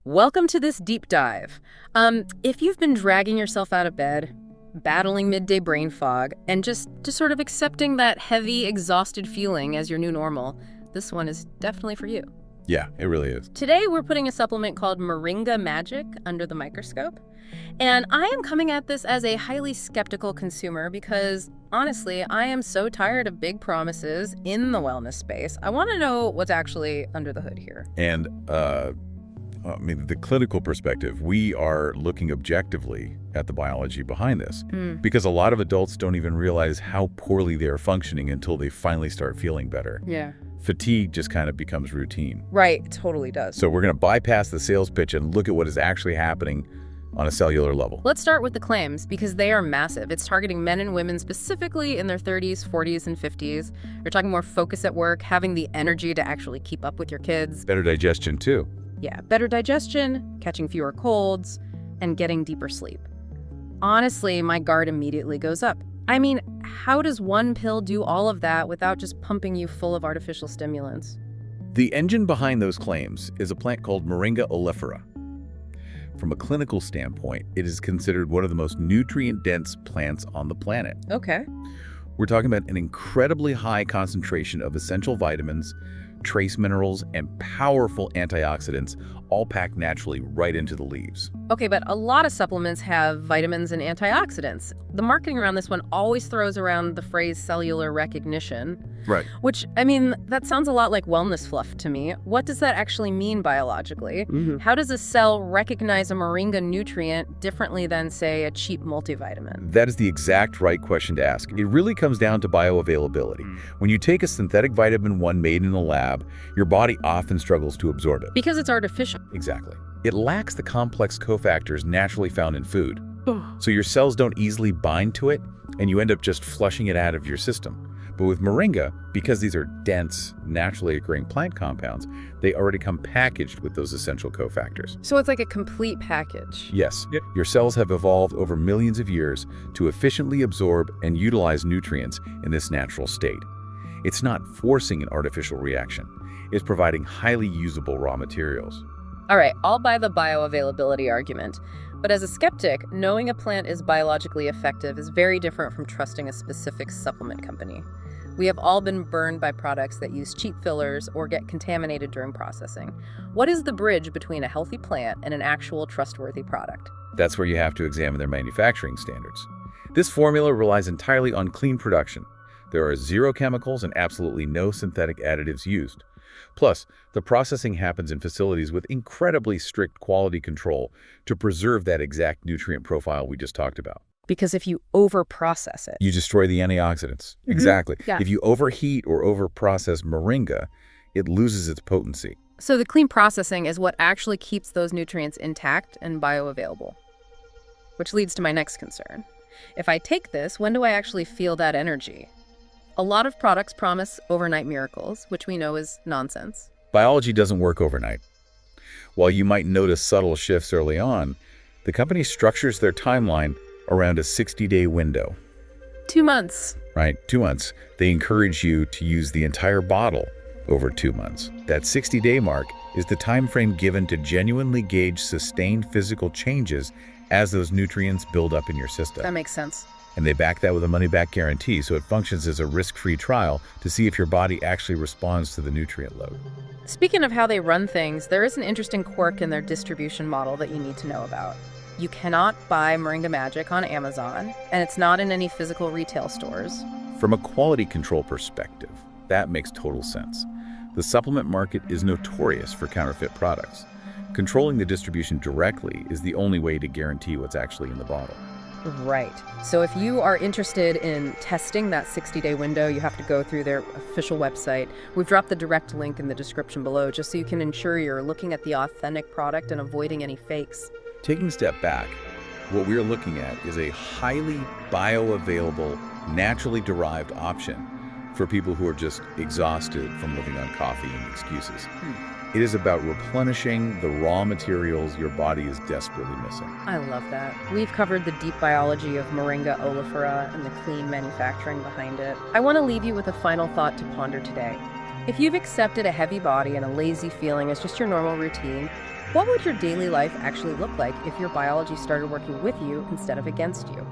Welcome to this deep dive. If you've been dragging yourself out of bed, battling midday brain fog, and just sort of accepting that heavy, exhausted feeling as your new normal, this one is definitely for you. Yeah, it really is. Today, we're putting a supplement called Moringa Magic under the microscope. And I am coming at this as a highly skeptical consumer because, honestly, I am so tired of big promises in the wellness space. I want to know what's actually under the hood here. And, the clinical perspective, we are looking objectively at the biology behind this. Because a lot of adults don't even realize how poorly they are functioning until they finally start feeling better. Yeah. Fatigue just kind of becomes routine. Right, it totally does. So we're going to bypass the sales pitch and look at what is actually happening on a cellular level. Let's start with the claims, because they are massive. It's targeting men and women specifically in their 30s, 40s, and 50s. You're talking more focus at work, having the energy to actually keep up with your kids. Better digestion, too. Yeah, better digestion, catching fewer colds, and getting deeper sleep. Honestly, my guard immediately goes up. I mean, how does one pill do all of that without just pumping you full of artificial stimulants? The engine behind those claims is a plant called Moringa Oleifera. From a clinical standpoint, it is considered one of the most nutrient-dense plants on the planet. Okay. We're talking about an incredibly high concentration of essential vitamins, trace minerals, and powerful antioxidants, all packed naturally right into the leaves. Okay, but a lot of supplements have vitamins and antioxidants. The marketing around this one always throws around the phrase cellular recognition. Right. Which, that sounds a lot like wellness fluff to me. What does that actually mean biologically? How does a cell recognize a moringa nutrient differently than, say, a cheap multivitamin? That is the exact right question to ask. It really comes down to bioavailability. When you take a synthetic vitamin 1 made in the lab, your body often struggles to absorb it. Because it's artificial. Exactly. It lacks the complex cofactors naturally found in food. So your cells don't easily bind to it, and you end up just flushing it out of your system. But with moringa, because these are dense, naturally occurring plant compounds, they already come packaged with those essential cofactors. So it's like a complete package. Yes. Your cells have evolved over millions of years to efficiently absorb and utilize nutrients in this natural state. It's not forcing an artificial reaction. It's providing highly usable raw materials. All right, I'll buy the bioavailability argument. But as a skeptic, knowing a plant is biologically effective is very different from trusting a specific supplement company. We have all been burned by products that use cheap fillers or get contaminated during processing. What is the bridge between a healthy plant and an actual trustworthy product? That's where you have to examine their manufacturing standards. This formula relies entirely on clean production. There are 0 chemicals and absolutely no synthetic additives used. Plus, the processing happens in facilities with incredibly strict quality control to preserve that exact nutrient profile we just talked about. Because if you over-process it, you destroy the antioxidants. Exactly. Yeah. If you overheat or over-process moringa, it loses its potency. So the clean processing is what actually keeps those nutrients intact and bioavailable. Which leads to my next concern. If I take this, when do I actually feel that energy? A lot of products promise overnight miracles, which we know is nonsense. Biology doesn't work overnight. While you might notice subtle shifts early on, the company structures their timeline around a 60-day window. 2 months. Right, 2 months. They encourage you to use the entire bottle over 2 months. That 60-day mark is the time frame given to genuinely gauge sustained physical changes as those nutrients build up in your system. That makes sense. And they back that with a money-back guarantee, so it functions as a risk-free trial to see if your body actually responds to the nutrient load. Speaking of how they run things, there is an interesting quirk in their distribution model that you need to know about. You cannot buy Moringa Magic on Amazon, and it's not in any physical retail stores. From a quality control perspective, that makes total sense. The supplement market is notorious for counterfeit products. Controlling the distribution directly is the only way to guarantee what's actually in the bottle. Right. So if you are interested in testing that 60-day window, you have to go through their official website. We've dropped the direct link in the description below just so you can ensure you're looking at the authentic product and avoiding any fakes. Taking a step back, what we're looking at is a highly bioavailable, naturally derived option for people who are just exhausted from living on coffee and excuses. It is about replenishing the raw materials your body is desperately missing. I love that. We've covered the deep biology of Moringa Oleifera and the clean manufacturing behind it. I want to leave you with a final thought to ponder today. If you've accepted a heavy body and a lazy feeling as just your normal routine, What would your daily life actually look like if your biology started working with you instead of against you?